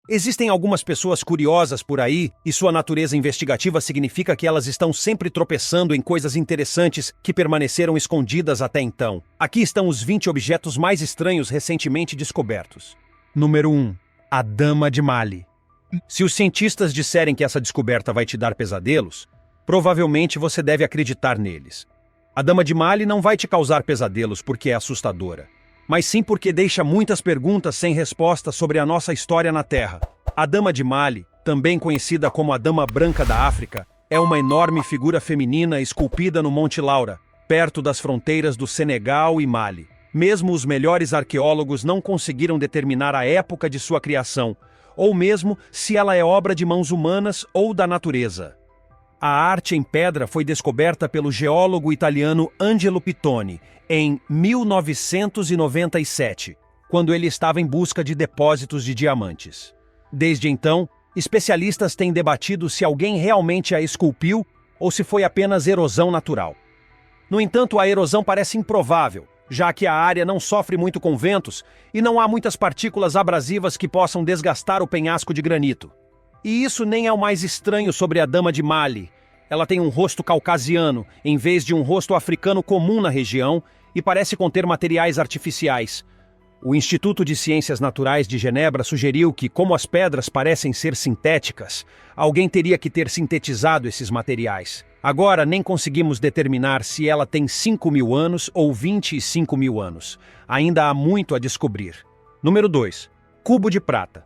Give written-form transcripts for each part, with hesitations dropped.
Existem algumas pessoas curiosas por aí, e sua natureza investigativa significa que elas estão sempre tropeçando em coisas interessantes que permaneceram escondidas até então. Aqui estão os 20 objetos mais estranhos recentemente descobertos. Número 1. A Dama de Mali. Se os cientistas disserem que essa descoberta vai te dar pesadelos, provavelmente você deve acreditar neles. A Dama de Mali não vai te causar pesadelos porque é assustadora, mas sim porque deixa muitas perguntas sem resposta sobre a nossa história na Terra. A Dama de Mali, também conhecida como a Dama Branca da África, é uma enorme figura feminina esculpida no Monte Laura, perto das fronteiras do Senegal e Mali. Mesmo os melhores arqueólogos não conseguiram determinar a época de sua criação, ou mesmo se ela é obra de mãos humanas ou da natureza. A arte em pedra foi descoberta pelo geólogo italiano Angelo Pittoni em 1997, quando ele estava em busca de depósitos de diamantes. Desde então, especialistas têm debatido se alguém realmente a esculpiu ou se foi apenas erosão natural. No entanto, a erosão parece improvável, já que a área não sofre muito com ventos e não há muitas partículas abrasivas que possam desgastar o penhasco de granito. E isso nem é o mais estranho sobre a Dama de Mali. Ela tem um rosto caucasiano, em vez de um rosto africano comum na região, e parece conter materiais artificiais. O Instituto de Ciências Naturais de Genebra sugeriu que, como as pedras parecem ser sintéticas, alguém teria que ter sintetizado esses materiais. Agora, nem conseguimos determinar se ela tem 5.000 anos ou 25.000 anos. Ainda há muito a descobrir. Número 2. Cubo de prata.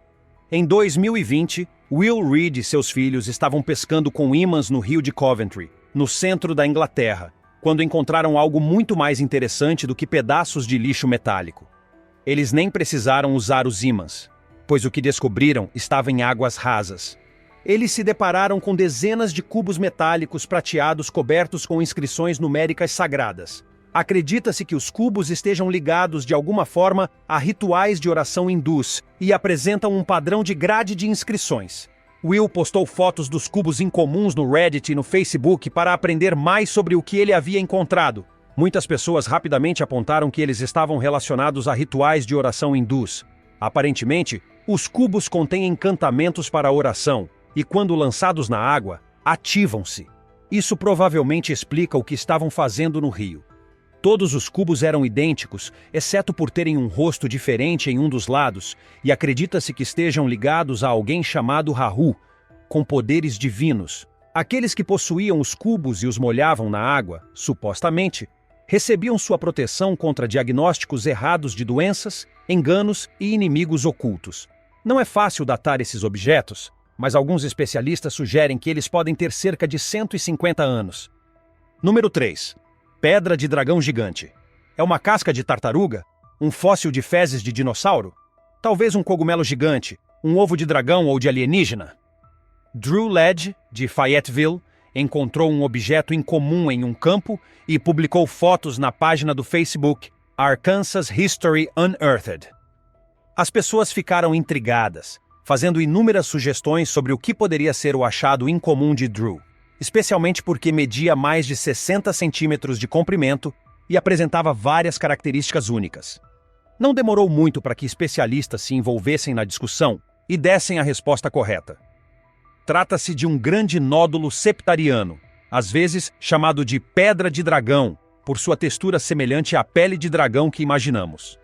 Em 2020, Will Reed e seus filhos estavam pescando com ímãs no rio de Coventry, no centro da Inglaterra, quando encontraram algo muito mais interessante do que pedaços de lixo metálico. Eles nem precisaram usar os ímãs, pois o que descobriram estava em águas rasas. Eles se depararam com dezenas de cubos metálicos prateados cobertos com inscrições numéricas sagradas. Acredita-se que os cubos estejam ligados de alguma forma a rituais de oração hindus e apresentam um padrão de grade de inscrições. Will postou fotos dos cubos incomuns no Reddit e no Facebook para aprender mais sobre o que ele havia encontrado. Muitas pessoas rapidamente apontaram que eles estavam relacionados a rituais de oração hindus. Aparentemente, os cubos contêm encantamentos para a oração e, quando lançados na água, ativam-se. Isso provavelmente explica o que estavam fazendo no rio. Todos os cubos eram idênticos, exceto por terem um rosto diferente em um dos lados, e acredita-se que estejam ligados a alguém chamado Rahu, com poderes divinos. Aqueles que possuíam os cubos e os molhavam na água, supostamente, recebiam sua proteção contra diagnósticos errados de doenças, enganos e inimigos ocultos. Não é fácil datar esses objetos, mas alguns especialistas sugerem que eles podem ter cerca de 150 anos. Número 3. Pedra de dragão gigante. É uma casca de tartaruga? Um fóssil de fezes de dinossauro? Talvez um cogumelo gigante, um ovo de dragão ou de alienígena? Drew Ledge, de Fayetteville, encontrou um objeto incomum em um campo e publicou fotos na página do Facebook Arkansas History Unearthed. As pessoas ficaram intrigadas, fazendo inúmeras sugestões sobre o que poderia ser o achado incomum de Drew, especialmente porque media mais de 60 centímetros de comprimento e apresentava várias características únicas. Não demorou muito para que especialistas se envolvessem na discussão e dessem a resposta correta. Trata-se de um grande nódulo septariano, às vezes chamado de pedra de dragão, por sua textura semelhante à pele de dragão que imaginamos.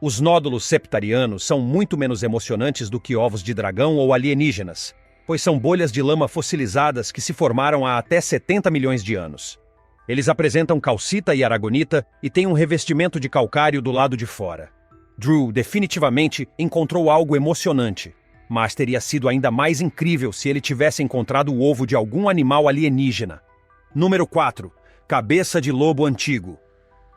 Os nódulos septarianos são muito menos emocionantes do que ovos de dragão ou alienígenas, pois são bolhas de lama fossilizadas que se formaram há até 70 milhões de anos. Eles apresentam calcita e aragonita e têm um revestimento de calcário do lado de fora. Drew definitivamente encontrou algo emocionante, mas teria sido ainda mais incrível se ele tivesse encontrado o ovo de algum animal alienígena. Número 4. Cabeça de lobo antigo.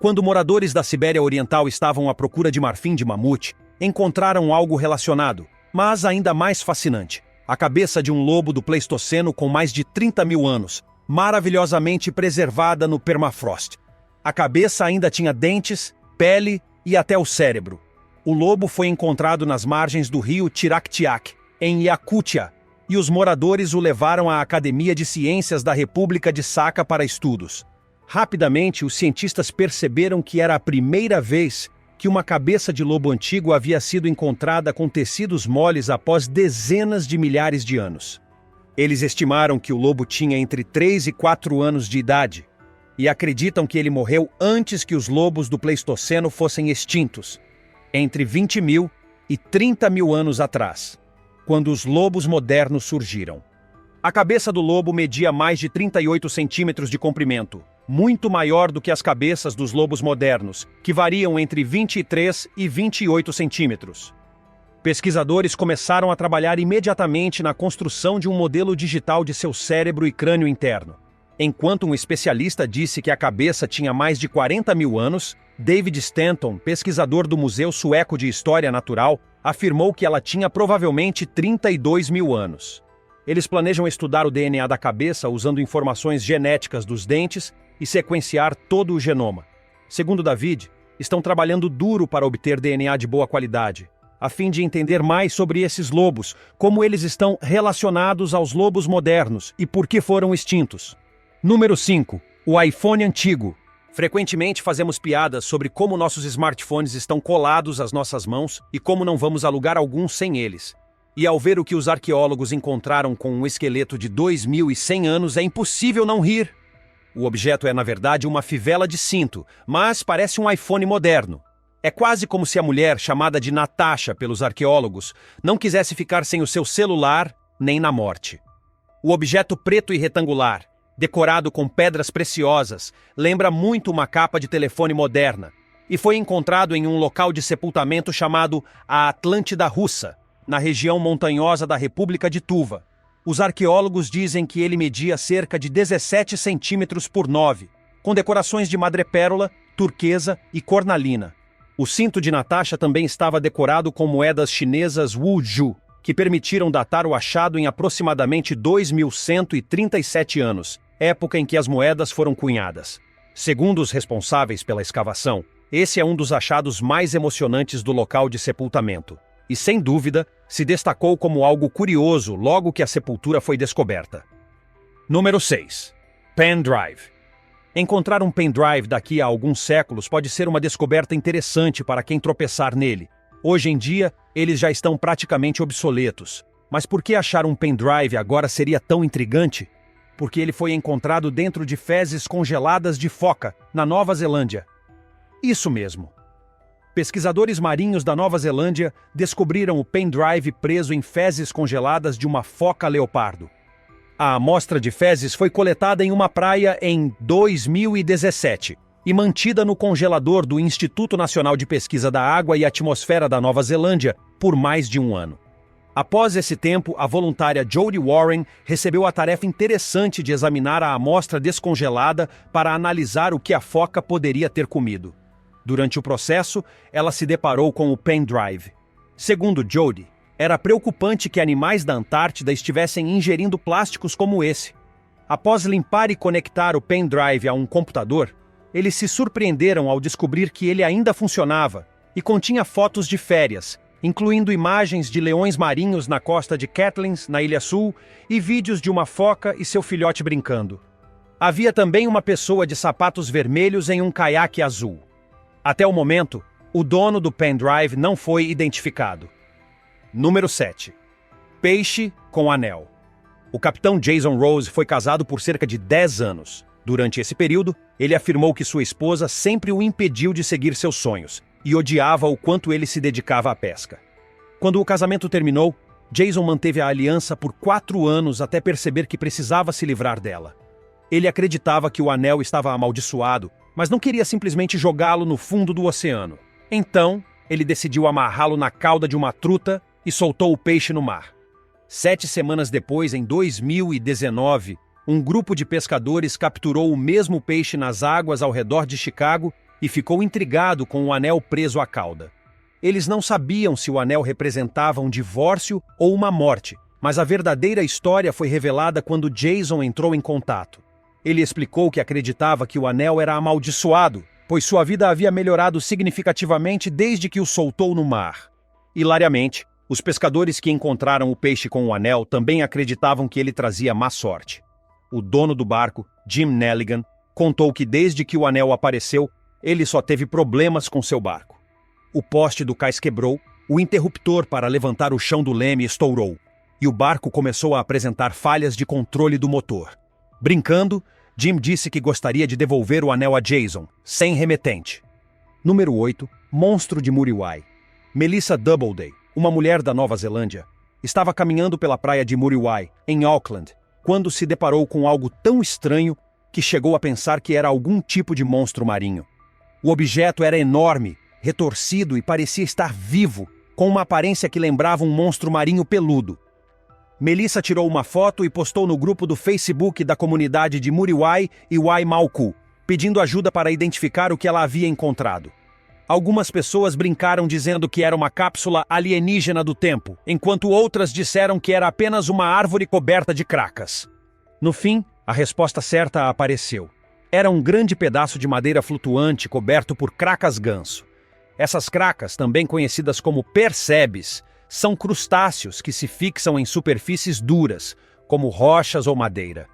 Quando moradores da Sibéria Oriental estavam à procura de marfim de mamute, encontraram algo relacionado, mas ainda mais fascinante. A cabeça de um lobo do Pleistoceno com mais de 30.000 anos, maravilhosamente preservada no permafrost. A cabeça ainda tinha dentes, pele e até o cérebro. O lobo foi encontrado nas margens do rio Tiraktiak, em Yakutia, e os moradores o levaram à Academia de Ciências da República de Sakha para estudos. Rapidamente, os cientistas perceberam que era a primeira vez que uma cabeça de lobo antigo havia sido encontrada com tecidos moles após dezenas de milhares de anos. Eles estimaram que o lobo tinha entre 3 e 4 anos de idade e acreditam que ele morreu antes que os lobos do Pleistoceno fossem extintos, entre 20 mil e 30 mil anos atrás, quando os lobos modernos surgiram. A cabeça do lobo media mais de 38 centímetros de comprimento, muito maior do que as cabeças dos lobos modernos, que variam entre 23 e 28 centímetros. Pesquisadores começaram a trabalhar imediatamente na construção de um modelo digital de seu cérebro e crânio interno. Enquanto um especialista disse que a cabeça tinha mais de 40 mil anos, David Stanton, pesquisador do Museu Sueco de História Natural, afirmou que ela tinha provavelmente 32 mil anos. Eles planejam estudar o DNA da cabeça usando informações genéticas dos dentes e sequenciar todo o genoma. Segundo David, estão trabalhando duro para obter DNA de boa qualidade, a fim de entender mais sobre esses lobos, como eles estão relacionados aos lobos modernos e por que foram extintos. Número 5. O iPhone antigo. Frequentemente fazemos piadas sobre como nossos smartphones estão colados às nossas mãos e como não vamos a lugar algum sem eles. E ao ver o que os arqueólogos encontraram com um esqueleto de 2.100 anos, é impossível não rir. O objeto é, na verdade, uma fivela de cinto, mas parece um iPhone moderno. É quase como se a mulher, chamada de Natasha pelos arqueólogos, não quisesse ficar sem o seu celular nem na morte. O objeto preto e retangular, decorado com pedras preciosas, lembra muito uma capa de telefone moderna e foi encontrado em um local de sepultamento chamado a Atlântida Russa, na região montanhosa da República de Tuva. Os arqueólogos dizem que ele media cerca de 17 centímetros por 9, com decorações de madrepérola, turquesa e cornalina. O cinto de Natasha também estava decorado com moedas chinesas Wuzhou, que permitiram datar o achado em aproximadamente 2.137 anos, época em que as moedas foram cunhadas. Segundo os responsáveis pela escavação, esse é um dos achados mais emocionantes do local de sepultamento. E, sem dúvida, se destacou como algo curioso logo que a sepultura foi descoberta. Número 6. Pendrive. Encontrar um pendrive daqui a alguns séculos pode ser uma descoberta interessante para quem tropeçar nele. Hoje em dia, eles já estão praticamente obsoletos. Mas por que achar um pendrive agora seria tão intrigante? Porque ele foi encontrado dentro de fezes congeladas de foca, na Nova Zelândia. Isso mesmo. Pesquisadores marinhos da Nova Zelândia descobriram o pendrive preso em fezes congeladas de uma foca leopardo. A amostra de fezes foi coletada em uma praia em 2017 e mantida no congelador do Instituto Nacional de Pesquisa da Água e Atmosfera da Nova Zelândia por mais de um ano. Após esse tempo, a voluntária Jodie Warren recebeu a tarefa interessante de examinar a amostra descongelada para analisar o que a foca poderia ter comido. Durante o processo, ela se deparou com o pendrive. Segundo Jodie, era preocupante que animais da Antártida estivessem ingerindo plásticos como esse. Após limpar e conectar o pendrive a um computador, eles se surpreenderam ao descobrir que ele ainda funcionava e continha fotos de férias, incluindo imagens de leões marinhos na costa de Catlins, na Ilha Sul, e vídeos de uma foca e seu filhote brincando. Havia também uma pessoa de sapatos vermelhos em um caiaque azul. Até o momento, o dono do pendrive não foi identificado. Número 7. Peixe com anel. O capitão Jason Rose foi casado por cerca de 10 anos. Durante esse período, ele afirmou que sua esposa sempre o impediu de seguir seus sonhos e odiava o quanto ele se dedicava à pesca. Quando o casamento terminou, Jason manteve a aliança por 4 anos até perceber que precisava se livrar dela. Ele acreditava que o anel estava amaldiçoado, mas não queria simplesmente jogá-lo no fundo do oceano. Então, ele decidiu amarrá-lo na cauda de uma truta e soltou o peixe no mar. 7 semanas depois, em 2019, um grupo de pescadores capturou o mesmo peixe nas águas ao redor de Chicago e ficou intrigado com o anel preso à cauda. Eles não sabiam se o anel representava um divórcio ou uma morte, mas a verdadeira história foi revelada quando Jason entrou em contato. Ele explicou que acreditava que o anel era amaldiçoado, pois sua vida havia melhorado significativamente desde que o soltou no mar. Hilariamente, os pescadores que encontraram o peixe com o anel também acreditavam que ele trazia má sorte. O dono do barco, Jim Nelligan, contou que desde que o anel apareceu, ele só teve problemas com seu barco. o poste do cais quebrou, o interruptor para levantar o chão do leme estourou, e o barco começou a apresentar falhas de controle do motor. Brincando, Jim disse que gostaria de devolver o anel a Jason, sem remetente. Número 8. Monstro de Muriwai. Melissa Doubleday, uma mulher da Nova Zelândia, estava caminhando pela praia de Muriwai, em Auckland, quando se deparou com algo tão estranho que chegou a pensar que era algum tipo de monstro marinho. O objeto era enorme, retorcido e parecia estar vivo, com uma aparência que lembrava um monstro marinho peludo. Melissa tirou uma foto e postou no grupo do Facebook da comunidade de Muriwai e Waimaoku, pedindo ajuda para identificar o que ela havia encontrado. Algumas pessoas brincaram dizendo que era uma cápsula alienígena do tempo, enquanto outras disseram que era apenas uma árvore coberta de cracas. No fim, a resposta certa apareceu. Era um grande pedaço de madeira flutuante coberto por cracas ganso. Essas cracas, também conhecidas como percebes, são crustáceos que se fixam em superfícies duras, como rochas ou madeira.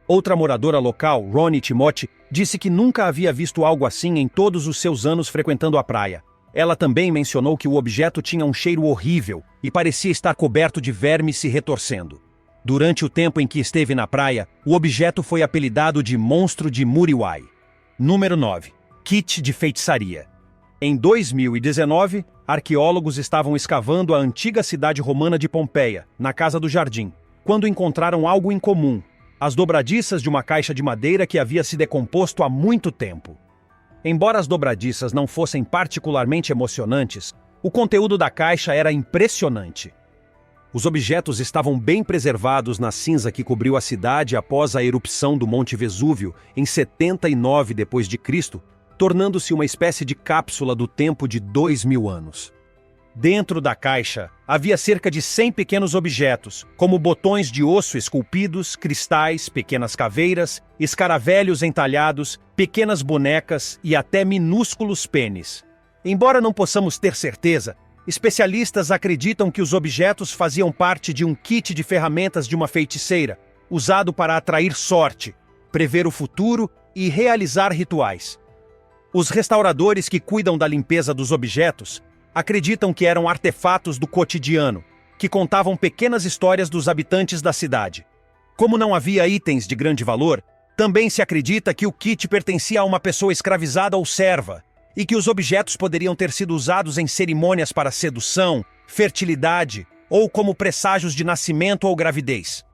Outra moradora local, Ronnie Timothy, disse que nunca havia visto algo assim em todos os seus anos frequentando a praia. Ela também mencionou que o objeto tinha um cheiro horrível e parecia estar coberto de vermes se retorcendo. Durante o tempo em que esteve na praia, o objeto foi apelidado de Monstro de Muriwai. Número 9. Kit de feitiçaria. Em 2019, arqueólogos estavam escavando a antiga cidade romana de Pompeia, na Casa do Jardim, quando encontraram algo incomum: as dobradiças de uma caixa de madeira que havia se decomposto há muito tempo. Embora as dobradiças não fossem particularmente emocionantes, o conteúdo da caixa era impressionante. Os objetos estavam bem preservados na cinza que cobriu a cidade após a erupção do Monte Vesúvio em 79 d.C., tornando-se uma espécie de cápsula do tempo de 2000 anos. Dentro da caixa, havia cerca de 100 pequenos objetos, como botões de osso esculpidos, cristais, pequenas caveiras, escaravelhos entalhados, pequenas bonecas e até minúsculos pênis. Embora não possamos ter certeza, especialistas acreditam que os objetos faziam parte de um kit de ferramentas de uma feiticeira, usado para atrair sorte, prever o futuro e realizar rituais. Os restauradores que cuidam da limpeza dos objetos acreditam que eram artefatos do cotidiano, que contavam pequenas histórias dos habitantes da cidade. Como não havia itens de grande valor, também se acredita que o kit pertencia a uma pessoa escravizada ou serva, e que os objetos poderiam ter sido usados em cerimônias para sedução, fertilidade ou como presságios de nascimento ou gravidez.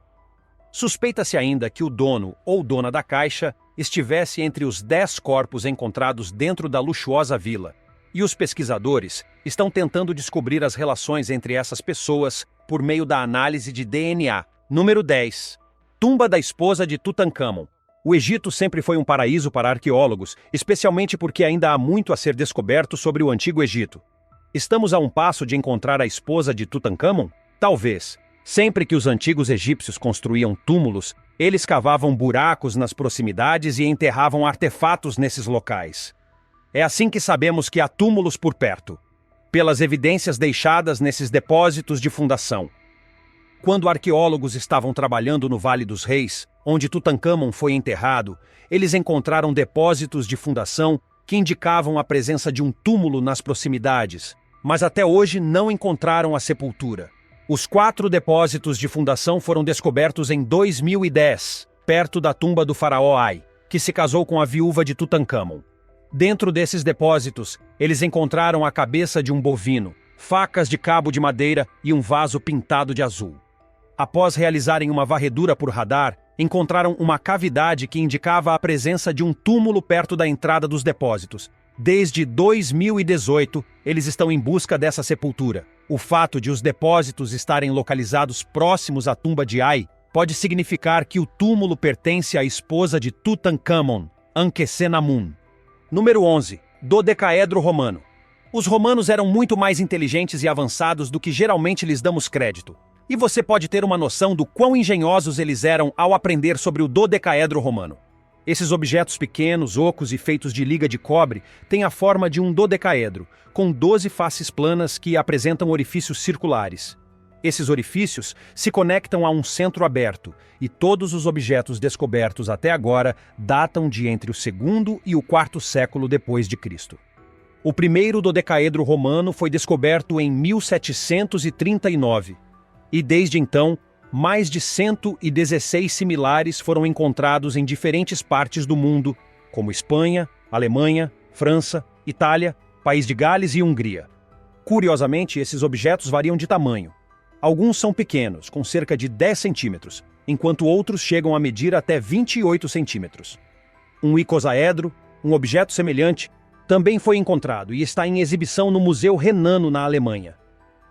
Suspeita-se ainda que o dono ou dona da caixa estivesse entre os 10 corpos encontrados dentro da luxuosa vila, e os pesquisadores estão tentando descobrir as relações entre essas pessoas por meio da análise de DNA. Número 10. Tumba da esposa de Tutankhamon. O Egito sempre foi um paraíso para arqueólogos, especialmente porque ainda há muito a ser descoberto sobre o Antigo Egito. Estamos a um passo de encontrar a esposa de Tutankhamon? Talvez. Sempre que os antigos egípcios construíam túmulos, eles cavavam buracos nas proximidades e enterravam artefatos nesses locais. É assim que sabemos que há túmulos por perto, pelas evidências deixadas nesses depósitos de fundação. Quando arqueólogos estavam trabalhando no Vale dos Reis, onde Tutankhamon foi enterrado, eles encontraram depósitos de fundação que indicavam a presença de um túmulo nas proximidades, mas até hoje não encontraram a sepultura. Os 4 depósitos de fundação foram descobertos em 2010, perto da tumba do faraó Ai, que se casou com a viúva de Tutankhamon. Dentro desses depósitos, eles encontraram a cabeça de um bovino, facas de cabo de madeira e um vaso pintado de azul. Após realizarem uma varredura por radar, encontraram uma cavidade que indicava a presença de um túmulo perto da entrada dos depósitos. Desde 2018, eles estão em busca dessa sepultura. O fato de os depósitos estarem localizados próximos à tumba de Ai pode significar que o túmulo pertence à esposa de Tutankhamon, Ankhesenamun. Número 11. Dodecaedro romano. Os romanos eram muito mais inteligentes e avançados do que geralmente lhes damos crédito. E você pode ter uma noção do quão engenhosos eles eram ao aprender sobre o dodecaedro romano. Esses objetos pequenos, ocos e feitos de liga de cobre têm a forma de um dodecaedro, com 12 faces planas que apresentam orifícios circulares. Esses orifícios se conectam a um centro aberto, e todos os objetos descobertos até agora datam de entre o 2º e o 4º século depois de Cristo. O primeiro dodecaedro romano foi descoberto em 1739, e desde então, mais de 116 similares foram encontrados em diferentes partes do mundo, como Espanha, Alemanha, França, Itália, País de Gales e Hungria. Curiosamente, esses objetos variam de tamanho. Alguns são pequenos, com cerca de 10 centímetros, enquanto outros chegam a medir até 28 centímetros. Um icosaedro, um objeto semelhante, também foi encontrado e está em exibição no Museu Renano, na Alemanha.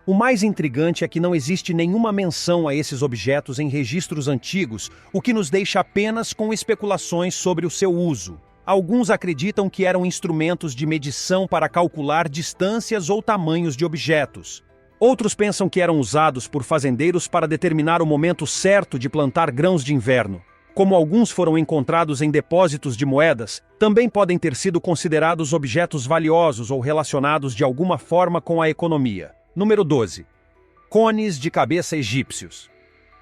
O mais intrigante é que não existe nenhuma menção a esses objetos em registros antigos, o que nos deixa apenas com especulações sobre o seu uso. Alguns acreditam que eram instrumentos de medição para calcular distâncias ou tamanhos de objetos. Outros pensam que eram usados por fazendeiros para determinar o momento certo de plantar grãos de inverno. Como alguns foram encontrados em depósitos de moedas, também podem ter sido considerados objetos valiosos ou relacionados de alguma forma com a economia. Número 12. Cones de cabeça egípcios.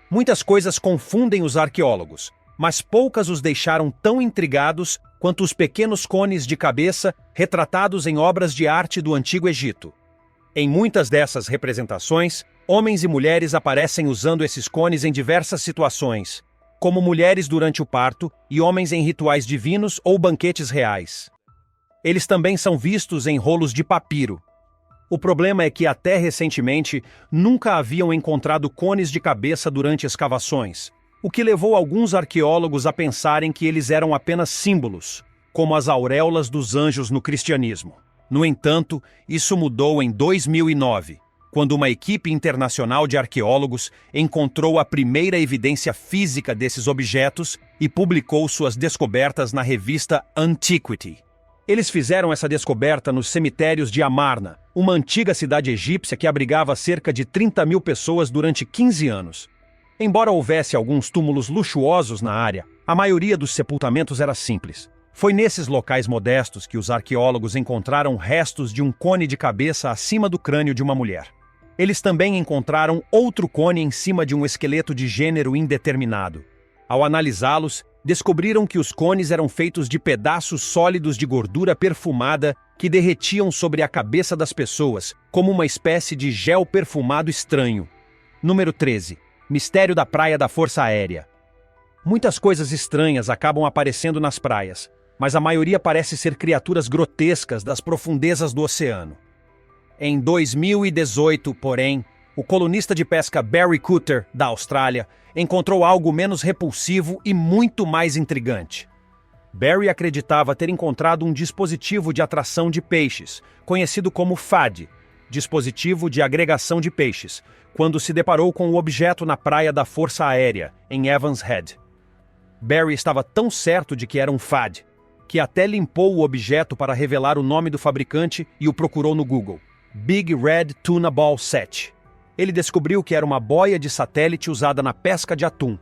Muitas coisas confundem os arqueólogos, mas poucas os deixaram tão intrigados quanto os pequenos cones de cabeça retratados em obras de arte do Antigo Egito. Em muitas dessas representações, homens e mulheres aparecem usando esses cones em diversas situações, como mulheres durante o parto e homens em rituais divinos ou banquetes reais. Eles também são vistos em rolos de papiro. O problema é que até recentemente nunca haviam encontrado cones de cabeça durante escavações, o que levou alguns arqueólogos a pensarem que eles eram apenas símbolos, como as auréolas dos anjos no cristianismo. No entanto, isso mudou em 2009, quando uma equipe internacional de arqueólogos encontrou a primeira evidência física desses objetos e publicou suas descobertas na revista Antiquity. Eles fizeram essa descoberta nos cemitérios de Amarna, uma antiga cidade egípcia que abrigava cerca de 30 mil pessoas durante 15 anos. Embora houvesse alguns túmulos luxuosos na área, a maioria dos sepultamentos era simples. Foi nesses locais modestos que os arqueólogos encontraram restos de um cone de cabeça acima do crânio de uma mulher. Eles também encontraram outro cone em cima de um esqueleto de gênero indeterminado. Ao analisá-los, descobriram que os cones eram feitos de pedaços sólidos de gordura perfumada que derretiam sobre a cabeça das pessoas, como uma espécie de gel perfumado estranho. Número 13. Mistério da Praia da Força Aérea. Muitas coisas estranhas acabam aparecendo nas praias, mas a maioria parece ser criaturas grotescas das profundezas do oceano. Em 2018, porém, o colunista de pesca Barry Cutter, da Austrália, encontrou algo menos repulsivo e muito mais intrigante. Barry acreditava ter encontrado um dispositivo de atração de peixes, conhecido como FAD, dispositivo de agregação de peixes, quando se deparou com o objeto na praia da Força Aérea, em Evans Head. Barry estava tão certo de que era um FAD, que até limpou o objeto para revelar o nome do fabricante e o procurou no Google. Big Red Tuna Ball Set. Ele descobriu que era uma boia de satélite usada na pesca de atum.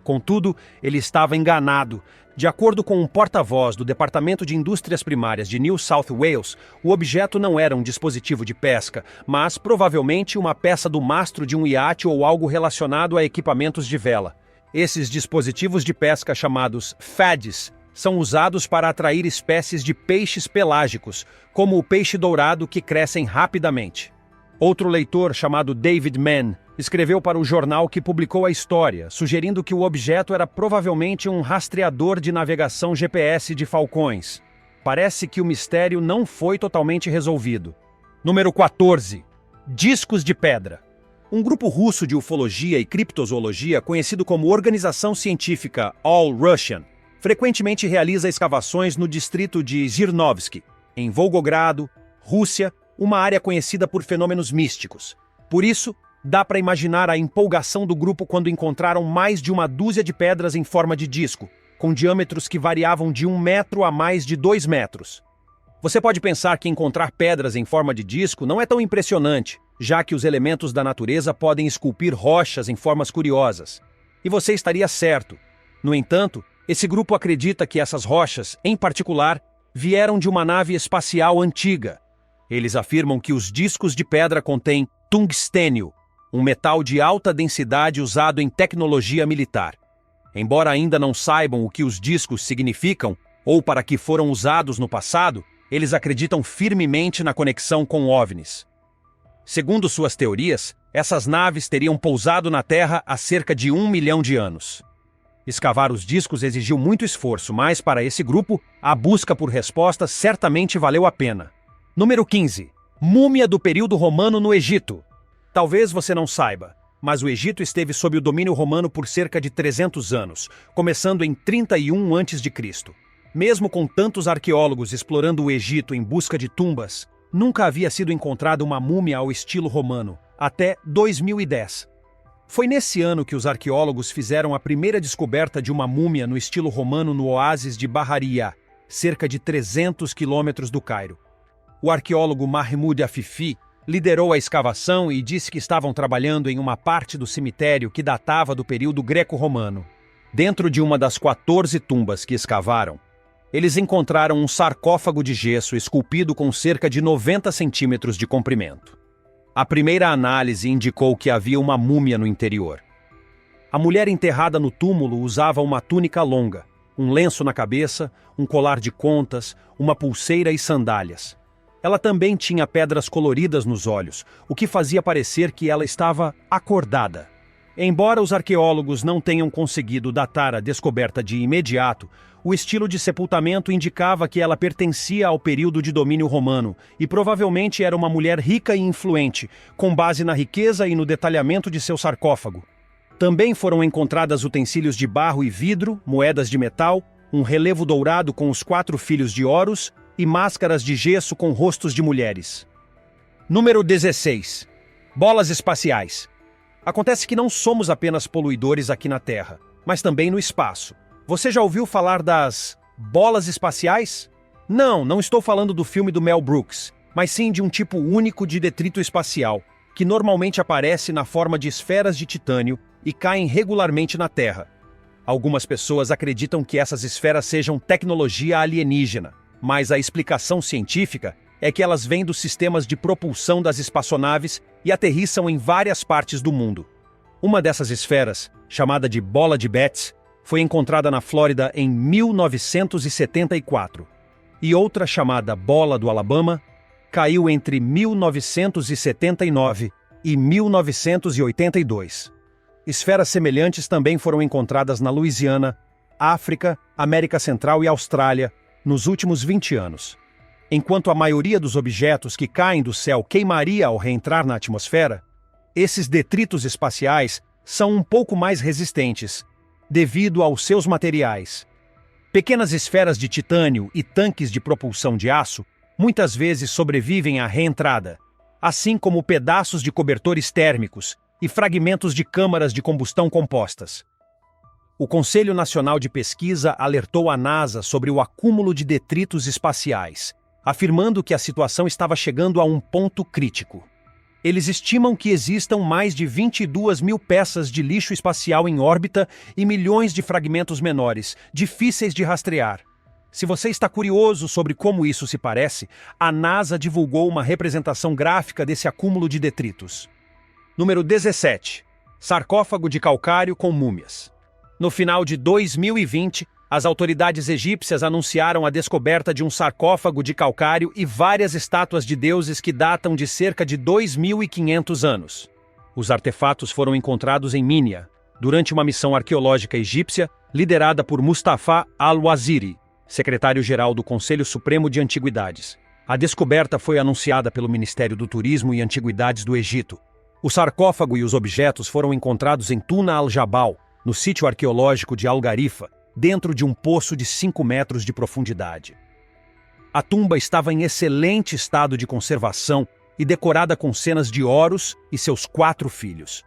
Contudo, ele estava enganado. De acordo com um porta-voz do Departamento de Indústrias Primárias de New South Wales, o objeto não era um dispositivo de pesca, mas provavelmente uma peça do mastro de um iate ou algo relacionado a equipamentos de vela. Esses dispositivos de pesca chamados FADs são usados para atrair espécies de peixes pelágicos, como o peixe dourado, que crescem rapidamente. Outro leitor, chamado David Mann, escreveu para o jornal que publicou a história, sugerindo que o objeto era provavelmente um rastreador de navegação GPS de falcões. Parece que o mistério não foi totalmente resolvido. Número 14. Discos de pedra. Um grupo russo de ufologia e criptozoologia, conhecido como Organização Científica All Russian, frequentemente realiza escavações no distrito de Zhirnovsky, em Volgogrado, Rússia, uma área conhecida por fenômenos místicos. Por isso, dá para imaginar a empolgação do grupo quando encontraram mais de uma dúzia de pedras em forma de disco, com diâmetros que variavam de 1 metro a mais de 2 metros. Você pode pensar que encontrar pedras em forma de disco não é tão impressionante, já que os elementos da natureza podem esculpir rochas em formas curiosas. E você estaria certo. No entanto, esse grupo acredita que essas rochas, em particular, vieram de uma nave espacial antiga. Eles afirmam que os discos de pedra contêm tungstênio, um metal de alta densidade usado em tecnologia militar. Embora ainda não saibam o que os discos significam ou para que foram usados no passado, Eles acreditam firmemente na conexão com OVNIs. Segundo suas teorias, essas naves teriam pousado na Terra há cerca de 1 milhão de anos. Escavar os discos exigiu muito esforço, mas para esse grupo, a busca por respostas certamente valeu a pena. Número 15. Múmia do período romano no Egito. Talvez você não saiba, mas o Egito esteve sob o domínio romano por cerca de 300 anos, começando em 31 a.C. Mesmo com tantos arqueólogos explorando o Egito em busca de tumbas, nunca havia sido encontrada uma múmia ao estilo romano, até 2010. Foi nesse ano que os arqueólogos fizeram a primeira descoberta de uma múmia no estilo romano no oásis de Bahariya, cerca de 300 quilômetros do Cairo. O arqueólogo Mahmoud Afifi liderou a escavação e disse que estavam trabalhando em uma parte do cemitério que datava do período greco-romano. Dentro de uma das 14 tumbas que escavaram, eles encontraram um sarcófago de gesso esculpido com cerca de 90 centímetros de comprimento. A primeira análise indicou que havia uma múmia no interior. A mulher enterrada no túmulo usava uma túnica longa, um lenço na cabeça, um colar de contas, uma pulseira e sandálias. Ela também tinha pedras coloridas nos olhos, o que fazia parecer que ela estava acordada. Embora os arqueólogos não tenham conseguido datar a descoberta de imediato, o estilo de sepultamento indicava que ela pertencia ao período de domínio romano e provavelmente era uma mulher rica e influente, com base na riqueza e no detalhamento de seu sarcófago. Também foram encontradas utensílios de barro e vidro, moedas de metal, um relevo dourado com os 4 filhos de Horus e máscaras de gesso com rostos de mulheres. Número 16. Bolas espaciais. Acontece que não somos apenas poluidores aqui na Terra, mas também no espaço. Você já ouviu falar das bolas espaciais? Não estou falando do filme do Mel Brooks, mas sim de um tipo único de detrito espacial, que normalmente aparece na forma de esferas de titânio e caem regularmente na Terra. Algumas pessoas acreditam que essas esferas sejam tecnologia alienígena, mas a explicação científica é que elas vêm dos sistemas de propulsão das espaçonaves e aterrissam em várias partes do mundo. Uma dessas esferas, chamada de bola de Betz, foi encontrada na Flórida em 1974, e outra chamada bola do Alabama caiu entre 1979 e 1982. Esferas semelhantes também foram encontradas na Louisiana, África, América Central e Austrália nos últimos 20 anos. Enquanto a maioria dos objetos que caem do céu queimaria ao reentrar na atmosfera, esses detritos espaciais são um pouco mais resistentes, devido aos seus materiais. Pequenas esferas de titânio e tanques de propulsão de aço muitas vezes sobrevivem à reentrada, assim como pedaços de cobertores térmicos e fragmentos de câmaras de combustão compostas. O Conselho Nacional de Pesquisa alertou a NASA sobre o acúmulo de detritos espaciais, afirmando que a situação estava chegando a um ponto crítico. Eles estimam que existam mais de 22 mil peças de lixo espacial em órbita e milhões de fragmentos menores, difíceis de rastrear. Se você está curioso sobre como isso se parece, a NASA divulgou uma representação gráfica desse acúmulo de detritos. Número 17. Sarcófago de calcário com múmias. No final de 2020, as autoridades egípcias anunciaram a descoberta de um sarcófago de calcário e várias estátuas de deuses que datam de cerca de 2.500 anos. Os artefatos foram encontrados em Minya, durante uma missão arqueológica egípcia liderada por Mustafa al-Waziri, secretário-geral do Conselho Supremo de Antiguidades. A descoberta foi anunciada pelo Ministério do Turismo e Antiguidades do Egito. O sarcófago e os objetos foram encontrados em Tuna al-Jabal, no sítio arqueológico de Al-Garifa, dentro de um poço de 5 metros de profundidade. A tumba estava em excelente estado de conservação e decorada com cenas de Horus e seus 4 filhos.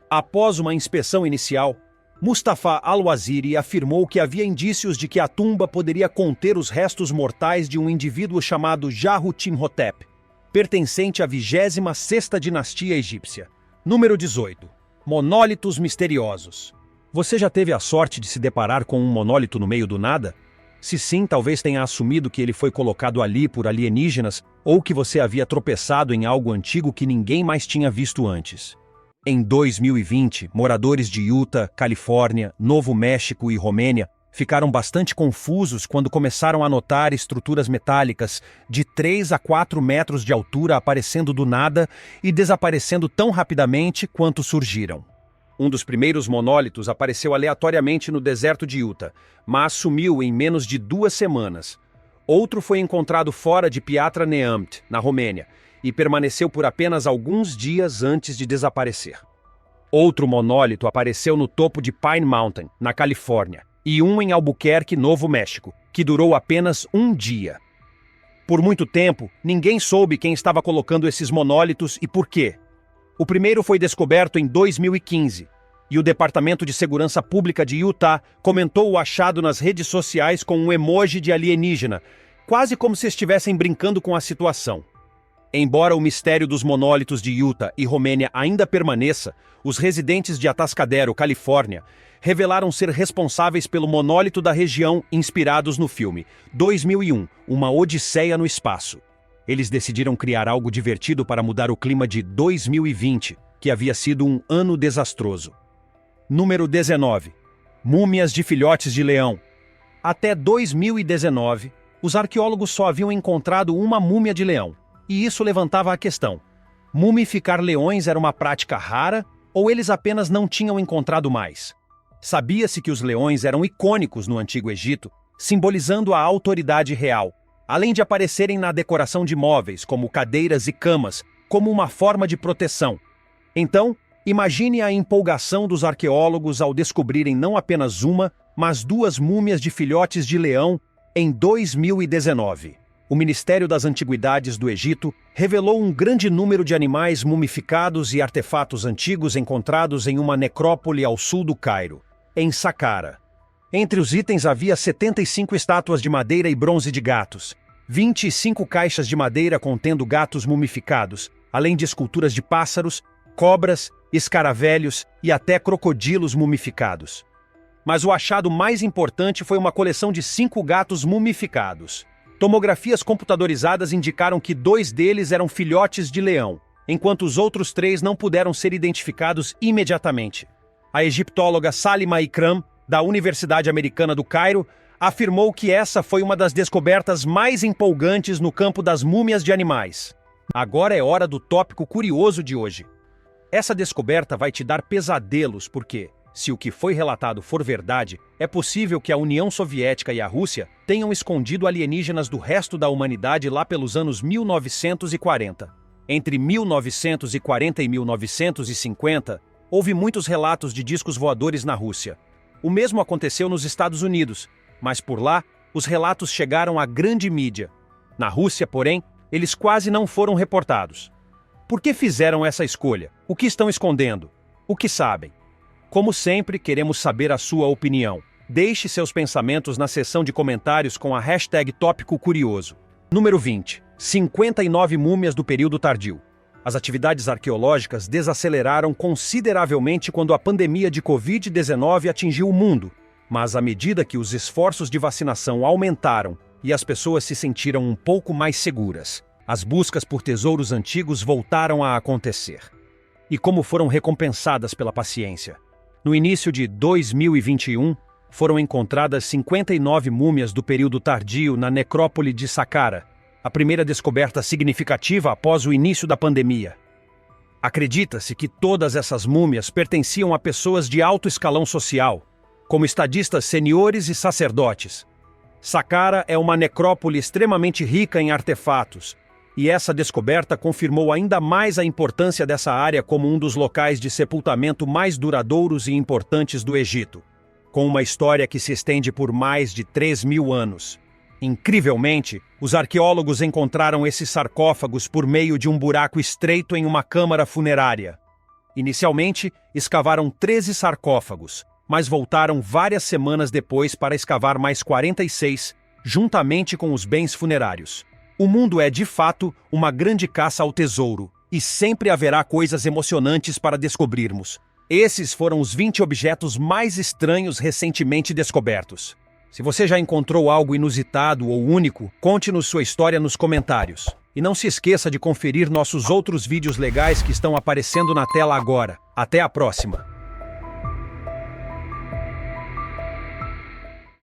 Após uma inspeção inicial, Mustafa al-Waziri afirmou que havia indícios de que a tumba poderia conter os restos mortais de um indivíduo chamado Jahutimhotep, pertencente à 26ª dinastia egípcia. Número 18. Monólitos misteriosos. Você já teve a sorte de se deparar com um monólito no meio do nada? Se sim, talvez tenha assumido que ele foi colocado ali por alienígenas ou que você havia tropeçado em algo antigo que ninguém mais tinha visto antes. Em 2020, moradores de Utah, Califórnia, Novo México e Romênia ficaram bastante confusos quando começaram a notar estruturas metálicas de 3 a 4 metros de altura aparecendo do nada e desaparecendo tão rapidamente quanto surgiram. Um dos primeiros monólitos apareceu aleatoriamente no deserto de Utah, mas sumiu em menos de 2 semanas. Outro foi encontrado fora de Piatra Neamt, na Romênia, e permaneceu por apenas alguns dias antes de desaparecer. Outro monólito apareceu no topo de Pine Mountain, na Califórnia, e um em Albuquerque, Novo México, que durou apenas um dia. Por muito tempo, ninguém soube quem estava colocando esses monólitos e por quê. O primeiro foi descoberto em 2015, e o Departamento de Segurança Pública de Utah comentou o achado nas redes sociais com um emoji de alienígena, quase como se estivessem brincando com a situação. Embora o mistério dos monólitos de Utah e Romênia ainda permaneça, os residentes de Atascadero, Califórnia, revelaram ser responsáveis pelo monólito da região inspirados no filme 2001, Uma Odisseia no Espaço. Eles decidiram criar algo divertido para mudar o clima de 2020, que havia sido um ano desastroso. Número 19. Múmias de filhotes de leão. Até 2019, os arqueólogos só haviam encontrado uma múmia de leão, e isso levantava a questão: mumificar leões era uma prática rara ou eles apenas não tinham encontrado mais? Sabia-se que os leões eram icônicos no Antigo Egito, simbolizando a autoridade real, além de aparecerem na decoração de móveis, como cadeiras e camas, como uma forma de proteção. Então, imagine a empolgação dos arqueólogos ao descobrirem não apenas uma, mas 2 múmias de filhotes de leão em 2019. O Ministério das Antiguidades do Egito revelou um grande número de animais mumificados e artefatos antigos encontrados em uma necrópole ao sul do Cairo, em Saqqara. Entre os itens havia 75 estátuas de madeira e bronze de gatos, 25 caixas de madeira contendo gatos mumificados, além de esculturas de pássaros, cobras, escaravelhos e até crocodilos mumificados. Mas o achado mais importante foi uma coleção de 5 gatos mumificados. Tomografias computadorizadas indicaram que 2 deles eram filhotes de leão, enquanto os outros 3 não puderam ser identificados imediatamente. A egiptóloga Salima Ikram, da Universidade Americana do Cairo, afirmou que essa foi uma das descobertas mais empolgantes no campo das múmias de animais. Agora é hora do tópico curioso de hoje. Essa descoberta vai te dar pesadelos porque, se o que foi relatado for verdade, é possível que a União Soviética e a Rússia tenham escondido alienígenas do resto da humanidade lá pelos anos 1940. Entre 1940 e 1950, houve muitos relatos de discos voadores na Rússia. O mesmo aconteceu nos Estados Unidos, mas por lá, os relatos chegaram à grande mídia. Na Rússia, porém, eles quase não foram reportados. Por que fizeram essa escolha? O que estão escondendo? O que sabem? Como sempre, queremos saber a sua opinião. Deixe seus pensamentos na seção de comentários com a hashtag Tópico Curioso. Número 20. 59 múmias do período tardio. As atividades arqueológicas desaceleraram consideravelmente quando a pandemia de Covid-19 atingiu o mundo. Mas à medida que os esforços de vacinação aumentaram e as pessoas se sentiram um pouco mais seguras, as buscas por tesouros antigos voltaram a acontecer. E como foram recompensadas pela paciência? No início de 2021, foram encontradas 59 múmias do período tardio na necrópole de Saqqara, a primeira descoberta significativa após o início da pandemia. Acredita-se que todas essas múmias pertenciam a pessoas de alto escalão social, como estadistas seniores e sacerdotes. Saqqara é uma necrópole extremamente rica em artefatos, e essa descoberta confirmou ainda mais a importância dessa área como um dos locais de sepultamento mais duradouros e importantes do Egito, com uma história que se estende por mais de 3.000 anos. Incrivelmente, os arqueólogos encontraram esses sarcófagos por meio de um buraco estreito em uma câmara funerária. Inicialmente, escavaram 13 sarcófagos, mas voltaram várias semanas depois para escavar mais 46, juntamente com os bens funerários. O mundo é, de fato, uma grande caça ao tesouro, e sempre haverá coisas emocionantes para descobrirmos. Esses foram os 20 objetos mais estranhos recentemente descobertos. Se você já encontrou algo inusitado ou único, conte-nos sua história nos comentários. E não se esqueça de conferir nossos outros vídeos legais que estão aparecendo na tela agora. Até a próxima!